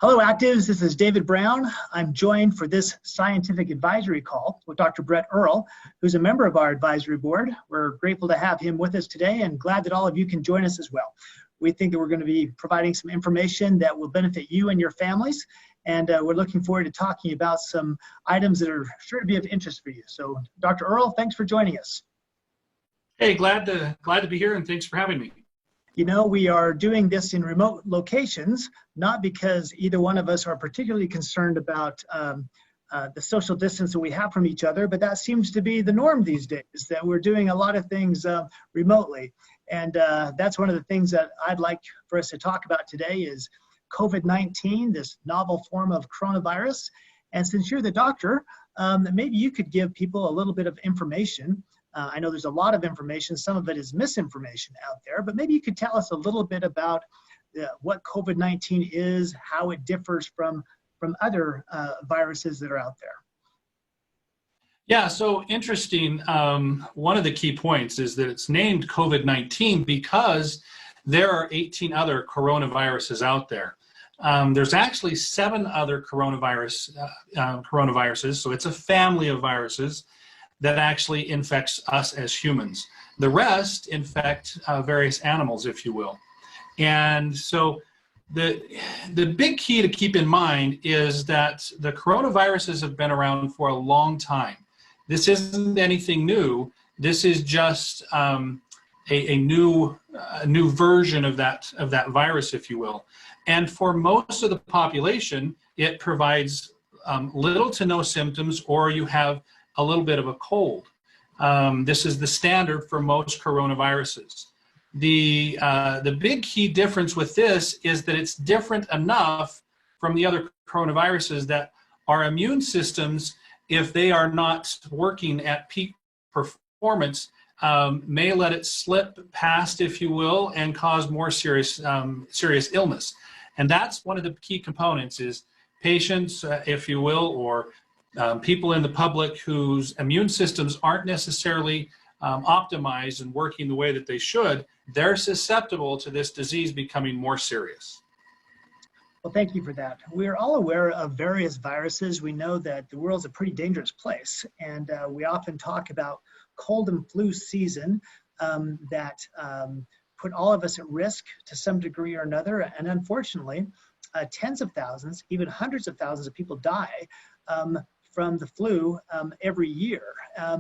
Hello, Actives. This is David Brown. I'm joined for this scientific advisory call with Dr. Brett Earl, who's a member of our advisory board. We're grateful to have him with us today and glad that all of you can join us as well. We think that we're going to be providing some information that will benefit you and your families, and we're looking forward to talking about some items that are sure to be of interest for you. So, Dr. Earl, thanks for joining us. Hey, glad to be here, and thanks for having me. You know, we are doing this in remote locations, not because either one of us are particularly concerned about the social distance that we have from each other, but that seems to be the norm these days, that we're doing a lot of things remotely. And that's one of the things that I'd like for us to talk about today is COVID-19, this novel form of coronavirus. And since you're the doctor, maybe you could give people a little bit of information. I know there's a lot of information, some of it is misinformation out there, but maybe you could tell us a little bit about what COVID-19 is, how it differs from other viruses that are out there. Yeah, so interesting. One of the key points is that it's named COVID-19 because there are 18 other coronaviruses out there. There's actually 7 other coronaviruses, so it's a family of viruses that actually infects us as humans. The rest infect various animals, if you will. And so the big key to keep in mind is that the coronaviruses have been around for a long time. This isn't anything new. This is just a new version of that virus, if you will. And for most of the population, it provides little to no symptoms, or you have a little bit of a cold. This is the standard for most coronaviruses. The big key difference with this is that it's different enough from the other coronaviruses that our immune systems, if they are not working at peak performance, may let it slip past, if you will, and cause more serious illness. And that's one of the key components is patients, if you will, or people in the public whose immune systems aren't necessarily optimized and working the way that they should, they're susceptible to this disease becoming more serious. Well, thank you for that. We're all aware of various viruses. We know that the world's a pretty dangerous place, and we often talk about cold and flu season that put all of us at risk to some degree or another. And unfortunately, tens of thousands, even hundreds of thousands of people die from the flu every year.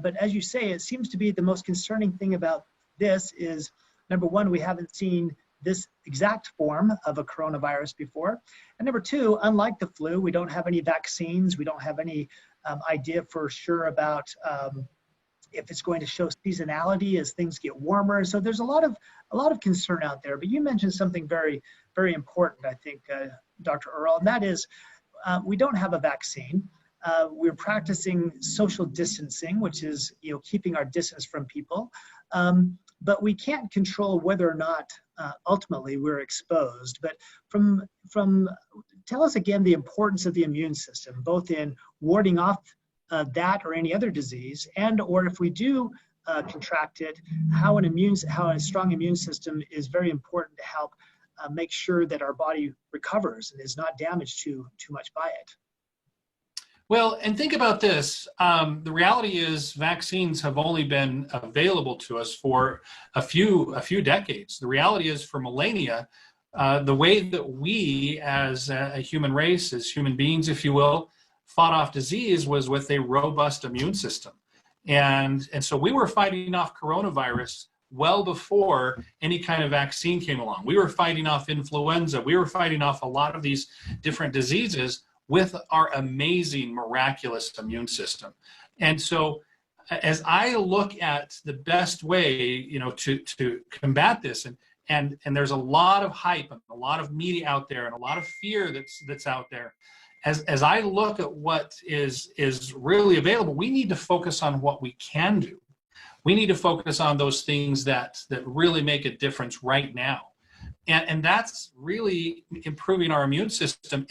But as you say, it seems to be the most concerning thing about this is, number one, we haven't seen this exact form of a coronavirus before. And number two, unlike the flu, we don't have any vaccines. We don't have any idea for sure about if it's going to show seasonality as things get warmer. So there's a lot of concern out there. But you mentioned something very, very important, I think, Dr. Earl, and that is we don't have a vaccine. We're practicing social distancing, which is keeping our distance from people, but we can't control whether or not ultimately we're exposed. But tell us again the importance of the immune system, both in warding off that or any other disease, and or if we do contract it, how a strong immune system is very important to help make sure that our body recovers and is not damaged too much by it. Well, and think about this. The reality is vaccines have only been available to us for a few decades. The reality is for millennia, the way that we as a human race, as human beings, if you will, fought off disease was with a robust immune system. And so we were fighting off coronavirus well before any kind of vaccine came along. We were fighting off influenza. We were fighting off a lot of these different diseases with our amazing, miraculous immune system. And so as I look at the best way, to combat this, and there's a lot of hype and a lot of media out there and a lot of fear that's out there, as I look at what is really available, we need to focus on what we can do. We need to focus on those things that really make a difference right now. And that's really improving our immune system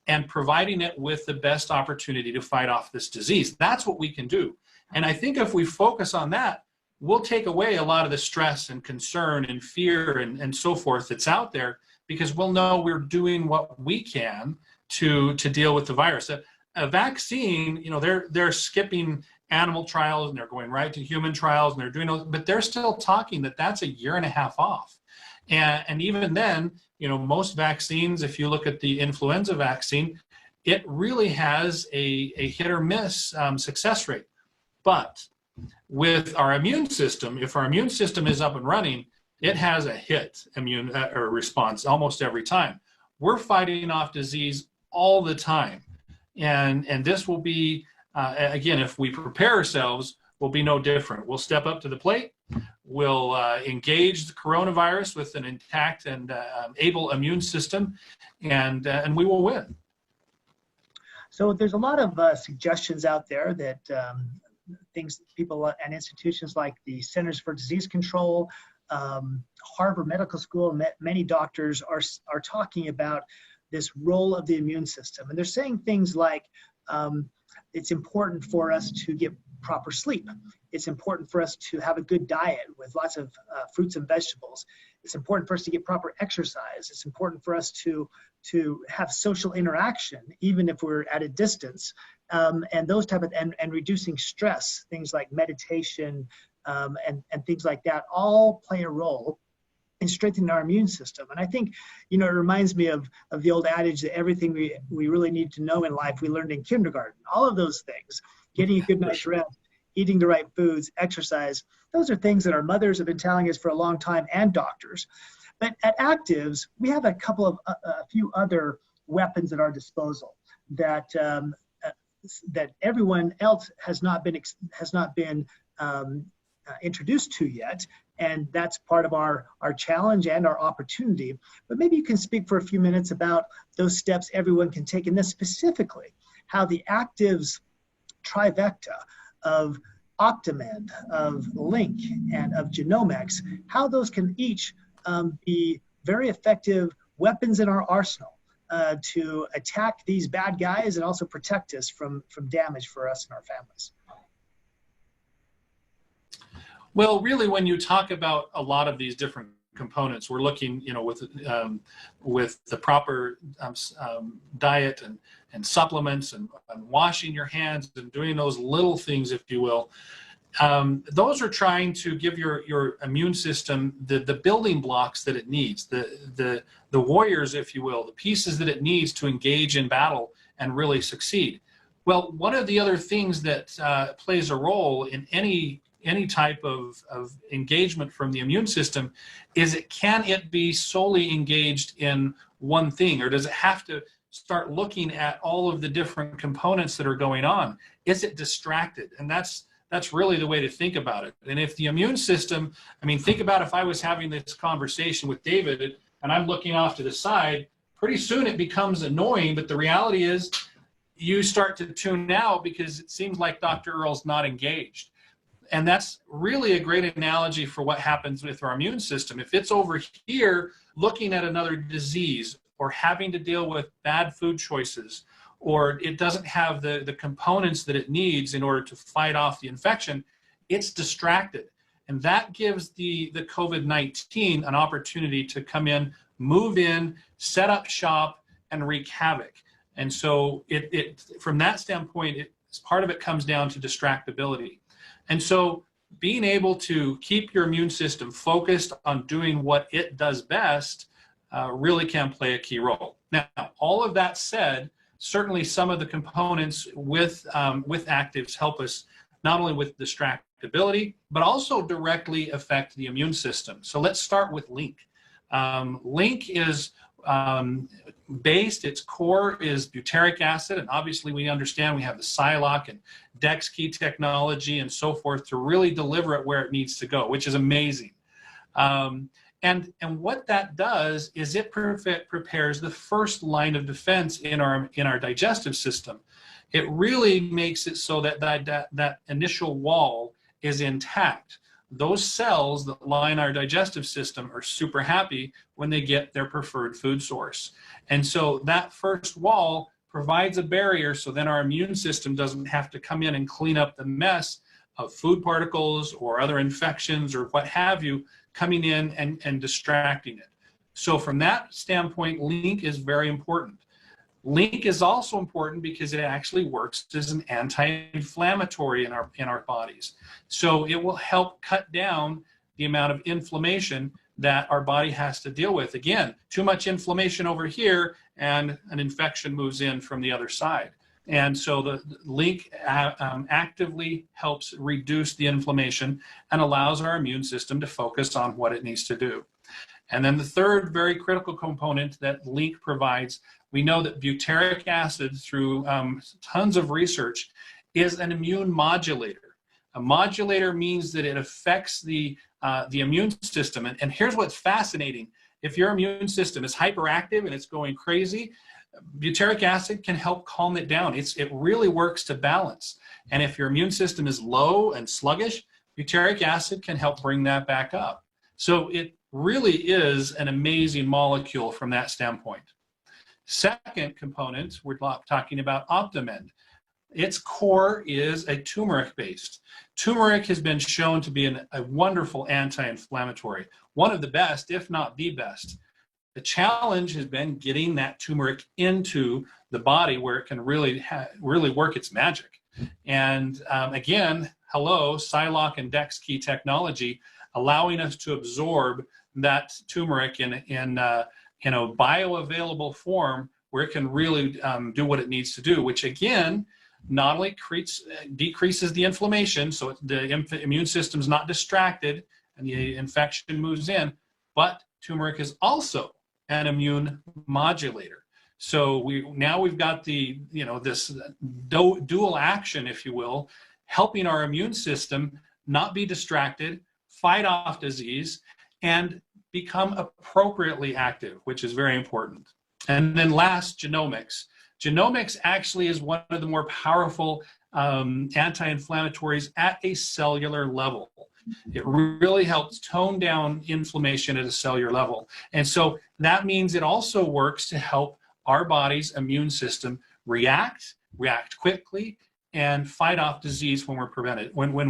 and providing it with the best opportunity to fight off this disease. That's what we can do. And I think if we focus on that, we'll take away a lot of the stress and concern and fear and so forth that's out there because we'll know we're doing what we can to deal with the virus. A vaccine, you know, they're skipping animal trials and they're going right to human trials and they're doing those, but they're still talking that that's a year and a half off. And even then, you know, most vaccines, if you look at the influenza vaccine, it really has a hit or miss success rate. But with our immune system, if our immune system is up and running, it has a hit immune or response almost every time. We're fighting off disease all the time. And this will be, again, if we prepare ourselves, will be no different. We'll step up to the plate. We'll engage the coronavirus with an intact and able immune system, and we will win. So there's a lot of suggestions out there that things, people and institutions like the Centers for Disease Control, Harvard Medical School, many doctors are talking about this role of the immune system. And they're saying things like, it's important for us to get proper sleep. It's important for us to have a good diet with lots of fruits and vegetables. It's important for us to get proper exercise. It's important for us to have social interaction, even if we're at a distance, and those type of, and reducing stress, things like meditation and things like that all play a role in strengthening our immune system. And I think, you know, it reminds me of the old adage that everything we really need to know in life we learned in kindergarten. All of those things, getting a good night's rest, eating the right foods, exercise, those are things that our mothers have been telling us for a long time, and doctors. But at Actives, we have a couple of a few other weapons at our disposal that that everyone else has not been introduced to yet, and that's part of our challenge and our opportunity. But maybe you can speak for a few minutes about those steps everyone can take, and then specifically how the Actives trifecta of Optimend, of Link, and of Genomics, how those can each be very effective weapons in our arsenal to attack these bad guys and also protect us from damage for us and our families. Well, really, when you talk about a lot of these different components, we're looking, you know, with the proper diet and supplements and washing your hands and doing those little things, if you will. Those are trying to give your immune system the building blocks that it needs, the warriors, if you will, the pieces that it needs to engage in battle and really succeed. Well, one of the other things that plays a role in any type of engagement from the immune system is can it be solely engaged in one thing, or does it have to start looking at all of the different components that are going on? Is it distracted? And that's really the way to think about it. And if the immune system, I mean, think about if I was having this conversation with David and I'm looking off to the side, pretty soon it becomes annoying, but the reality is you start to tune out because it seems like Dr. Earl's not engaged. And that's really a great analogy for what happens with our immune system. If it's over here looking at another disease or having to deal with bad food choices, or it doesn't have the components that it needs in order to fight off the infection, it's distracted. And that gives the COVID-19 an opportunity to come in, move in, set up shop, and wreak havoc. And so from that standpoint, part of it comes down to distractibility. And so being able to keep your immune system focused on doing what it does best really can play a key role. Now, all of that said, certainly some of the components with Actives help us not only with distractibility, but also directly affect the immune system. So let's start with Link. Link is based, its core is butyric acid, and obviously we understand we have the Siloc and DexKey technology and so forth to really deliver it where it needs to go, which is amazing. And what that does is it prepares the first line of defense in our digestive system. It really makes it so that that initial wall is intact. Those cells that line our digestive system are super happy when they get their preferred food source. And so that first wall provides a barrier so then our immune system doesn't have to come in and clean up the mess of food particles or other infections or what have you coming in and distracting it. So from that standpoint, link is very important. Link is also important because it actually works as an anti-inflammatory in our bodies. So it will help cut down the amount of inflammation that our body has to deal with. Again, too much inflammation over here and an infection moves in from the other side. And so the link actively helps reduce the inflammation and allows our immune system to focus on what it needs to do. And then the third very critical component that link provides, we know that butyric acid, through tons of research, is an immune modulator. A modulator means that it affects the immune system. And here's what's fascinating. If your immune system is hyperactive and it's going crazy, butyric acid can help calm it down. It really works to balance. And if your immune system is low and sluggish, butyric acid can help bring that back up. So it really is an amazing molecule from that standpoint. Second component, we're talking about Optimend. Its core is a turmeric-based. Turmeric has been shown to be a wonderful anti-inflammatory, one of the best, if not the best. The challenge has been getting that turmeric into the body where it can really work its magic. And again, hello, Psylocke and DexKey technology, allowing us to absorb that turmeric in a bioavailable form where it can really do what it needs to do, which again, not only decreases the inflammation, so the immune system's not distracted and the infection moves in, but turmeric is also an immune modulator. So we've got this dual action, if you will, helping our immune system not be distracted, fight off disease, and become appropriately active, which is very important. And then last, genomics. Genomics actually is one of the more powerful anti-inflammatories at a cellular level. It really helps tone down inflammation at a cellular level. And so that means it also works to help our body's immune system react quickly, and fight off disease when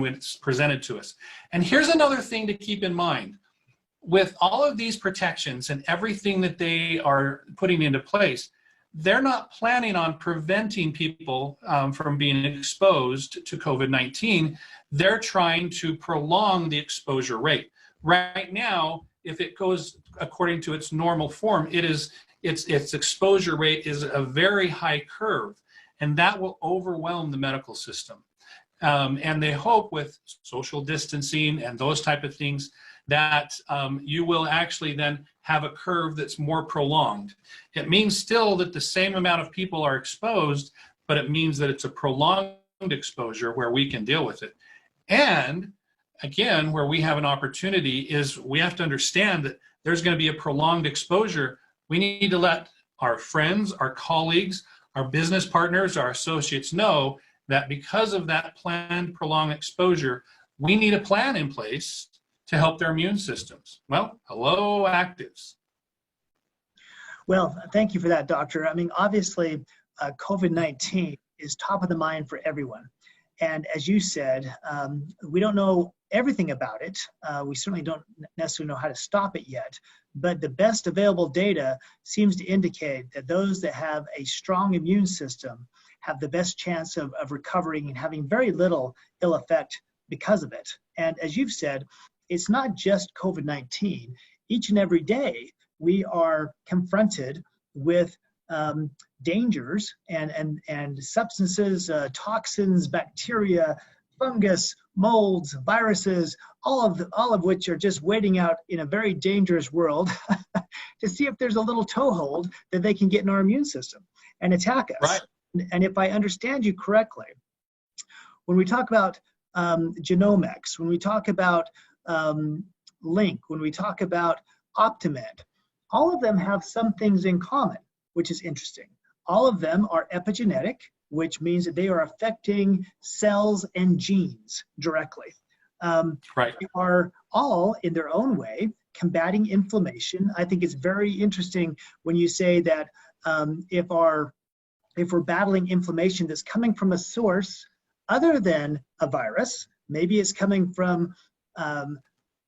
it's presented to us. And here's another thing to keep in mind. With all of these protections and everything that they are putting into place, they're not planning on preventing people from being exposed to COVID-19. They're trying to prolong the exposure rate. Right now, if it goes according to its normal form, its exposure rate is a very high curve, and that will overwhelm the medical system. And they hope with social distancing and those type of things that you will actually then have a curve that's more prolonged. It means still that the same amount of people are exposed, but it means that it's a prolonged exposure where we can deal with it. And again, where we have an opportunity is we have to understand that there's going to be a prolonged exposure. We need to let our friends, our colleagues, our business partners, our associates know that because of that planned prolonged exposure, we need a plan in place to help their immune systems. Well, hello, actives. Well, thank you for that, Doctor. I mean, obviously, COVID-19 is top of the mind for everyone. And as you said, we don't know everything about it. We certainly don't necessarily know how to stop it yet. But the best available data seems to indicate that those that have a strong immune system have the best chance of recovering and having very little ill effect because of it. And as you've said, it's not just COVID-19. Each and every day, we are confronted with dangers and substances, toxins, bacteria, fungus, molds, viruses, all of which are just waiting out in a very dangerous world to see if there's a little toehold that they can get in our immune system and attack us. Right. And if I understand you correctly, when we talk about genomics, when we talk about link, when we talk about Optimend, all of them have some things in common, which is interesting. All of them are epigenetic, which means that they are affecting cells and genes directly. Right. They are all, in their own way, combating inflammation. I think it's very interesting when you say that if we're battling inflammation that's coming from a source other than a virus, maybe it's coming from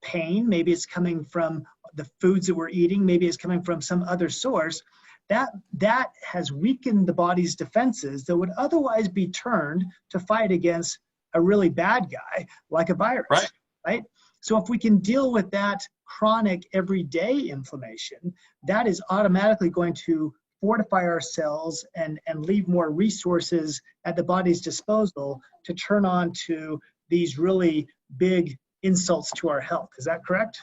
pain, maybe it's coming from the foods that we're eating, maybe it's coming from some other source, that has weakened the body's defenses that would otherwise be turned to fight against a really bad guy like a virus, right? So if we can deal with that chronic everyday inflammation, that is automatically going to fortify our cells and leave more resources at the body's disposal to turn on to these really big insults to our health. Is that correct?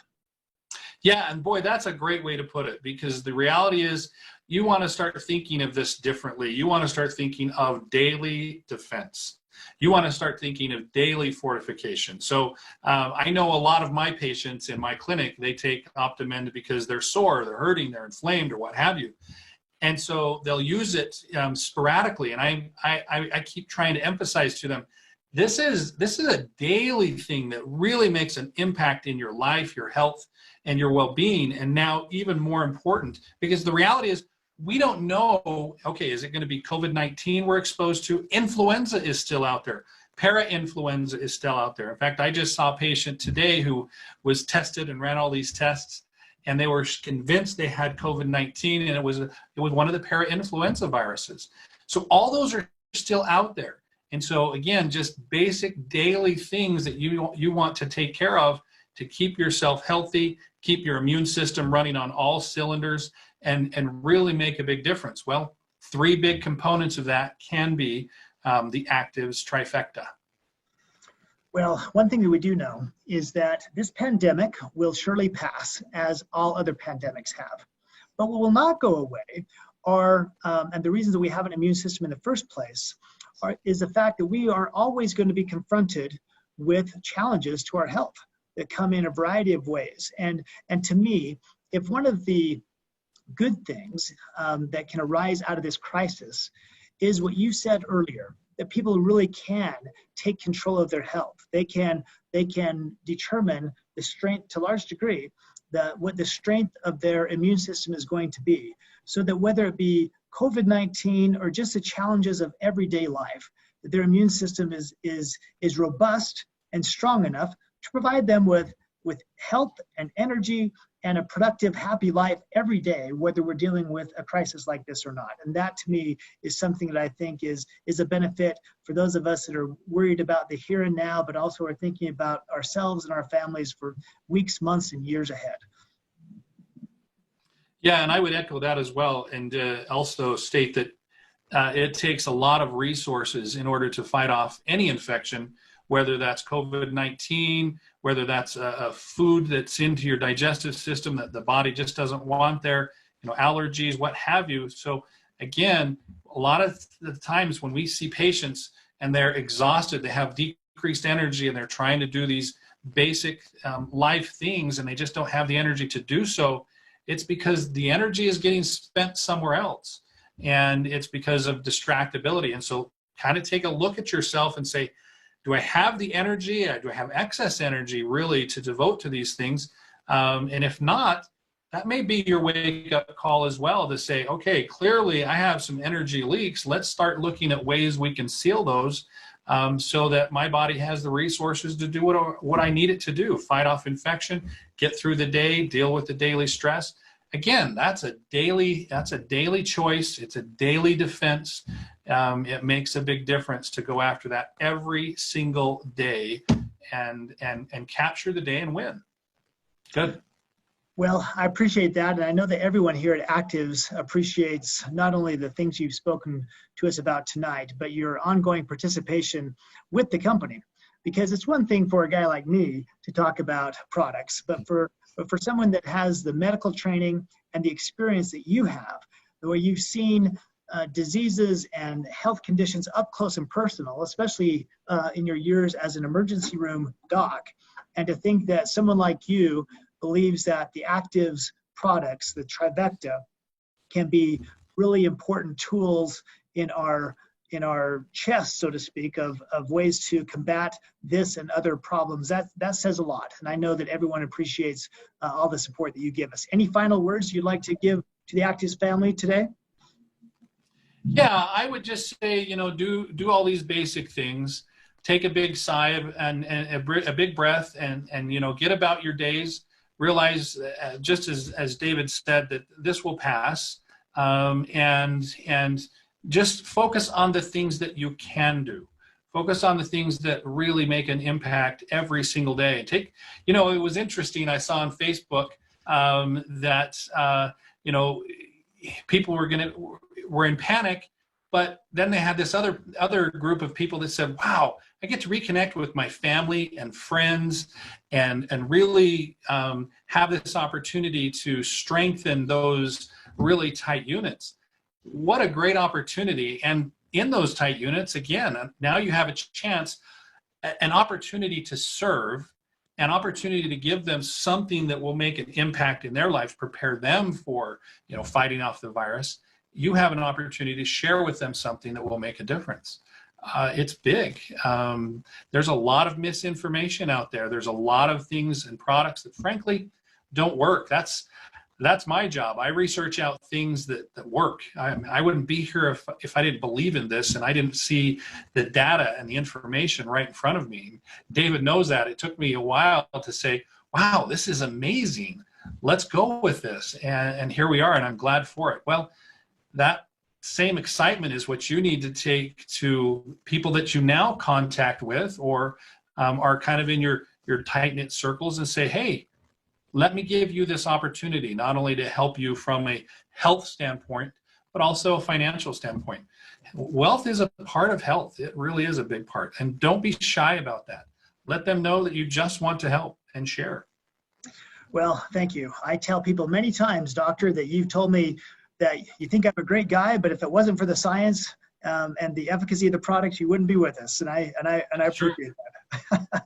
Yeah, and boy, that's a great way to put it, because the reality is you want to start thinking of this differently. You want to start thinking of daily defense. You want to start thinking of daily fortification. So I know a lot of my patients in my clinic, they take Optimend because they're sore, they're hurting, they're inflamed, or what have you. And so they'll use it sporadically. And I keep trying to emphasize to them, this is a daily thing that really makes an impact in your life, your health, and your well-being. And now even more important, because the reality is we don't know, okay, is it going to be COVID-19 we're exposed to? Influenza is still out there. Para-influenza is still out there. In fact, I just saw a patient today who was tested and ran all these tests, and they were convinced they had COVID-19, and it was one of the para-influenza viruses. So all those are still out there. And so again, just basic daily things that you want to take care of to keep yourself healthy, keep your immune system running on all cylinders, and really make a big difference. Well, 3 big components of that can be the actives trifecta. Well, one thing that we do know is that this pandemic will surely pass, as all other pandemics have. But what will not go away are, and the reasons that we have an immune system in the first place, is the fact that we are always going to be confronted with challenges to our health that come in a variety of ways. And to me, if one of the good things that can arise out of this crisis is what you said earlier, that people really can take control of their health. They can determine the strength, to a large degree, what the strength of their immune system is going to be, so that whether it be COVID-19 or just the challenges of everyday life, that their immune system is robust and strong enough to provide them with health and energy and a productive, happy life every day, whether we're dealing with a crisis like this or not. And that, to me, is something that I think is a benefit for those of us that are worried about the here and now, but also are thinking about ourselves and our families for weeks, months, and years ahead. Yeah, and I would echo that as well, and also state that it takes a lot of resources in order to fight off any infection, whether that's COVID-19, whether that's a food that's into your digestive system that the body just doesn't want there, allergies, what have you. So again, a lot of the times when we see patients and they're exhausted, they have decreased energy, and they're trying to do these basic life things, and they just don't have the energy to do so, it's because the energy is getting spent somewhere else. And it's because of distractibility. And so kind of take a look at yourself and say, do I have the energy? Do I have excess energy really to devote to these things? And if not, that may be your wake-up call as well to say, okay, clearly I have some energy leaks. Let's start looking at ways we can seal those so that my body has the resources to do what I need it to do, fight off infection, get through the day, deal with the daily stress. Again, that's a daily choice. It's a daily defense. It makes a big difference to go after that every single day and capture the day and win. Good. Well, I appreciate that. And I know that everyone here at Actives appreciates not only the things you've spoken to us about tonight, but your ongoing participation with the company. Because it's one thing for a guy like me to talk about products, but for someone that has the medical training and the experience that you have, where you've seen diseases and health conditions up close and personal, especially in your years as an emergency room doc, and to think that someone like you believes that the Actives products, the trifecta, can be really important tools in our chest, so to speak, of ways to combat this and other problems. That says a lot. And I know that everyone appreciates all the support that you give us. Any final words you'd like to give to the Actives family today? Yeah, I would just say, do all these basic things. take a big sigh and a big breath, and get about your days. Realize, just as David said, that this will pass, and just focus on the things that you can do. Focus on the things that really make an impact every single day. It was interesting. I saw on Facebook that people were in panic, but then they had this other group of people that said, wow, I get to reconnect with my family and friends and really have this opportunity to strengthen those really tight units. What a great opportunity. And in those tight units, again, now you have a chance, an opportunity to serve, an opportunity to give them something that will make an impact in their life, prepare them for fighting off the virus. You have an opportunity to share with them something that will make a difference. It's big. There's a lot of misinformation out there. There's a lot of things and products that frankly don't work. That's my job. I research out things that work. I wouldn't be here if I didn't believe in this and I didn't see the data and the information right in front of me. David knows that. It took me a while to say, wow, this is amazing. Let's go with this. And here we are, and I'm glad for it. Well, that same excitement is what you need to take to people that you now contact with or are kind of in your tight-knit circles and say, hey, let me give you this opportunity, not only to help you from a health standpoint, but also a financial standpoint. Wealth is a part of health. It really is a big part. And don't be shy about that. Let them know that you just want to help and share. Well, thank you. I tell people many times, doctor, that you've told me that you think I'm a great guy, but if it wasn't for the science and the efficacy of the products, you wouldn't be with us. And I appreciate that.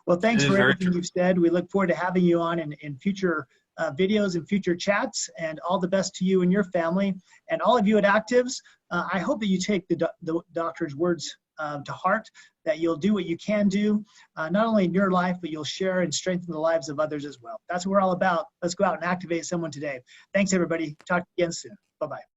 Well, thanks for everything you've said. We look forward to having you on in future videos and future chats, and all the best to you and your family. And all of you at Actives, I hope that you take the doctor's words to heart, that you'll do what you can do, not only in your life, but you'll share and strengthen the lives of others as well. That's what we're all about. Let's go out and activate someone today. Thanks, everybody. Talk again soon. Bye-bye.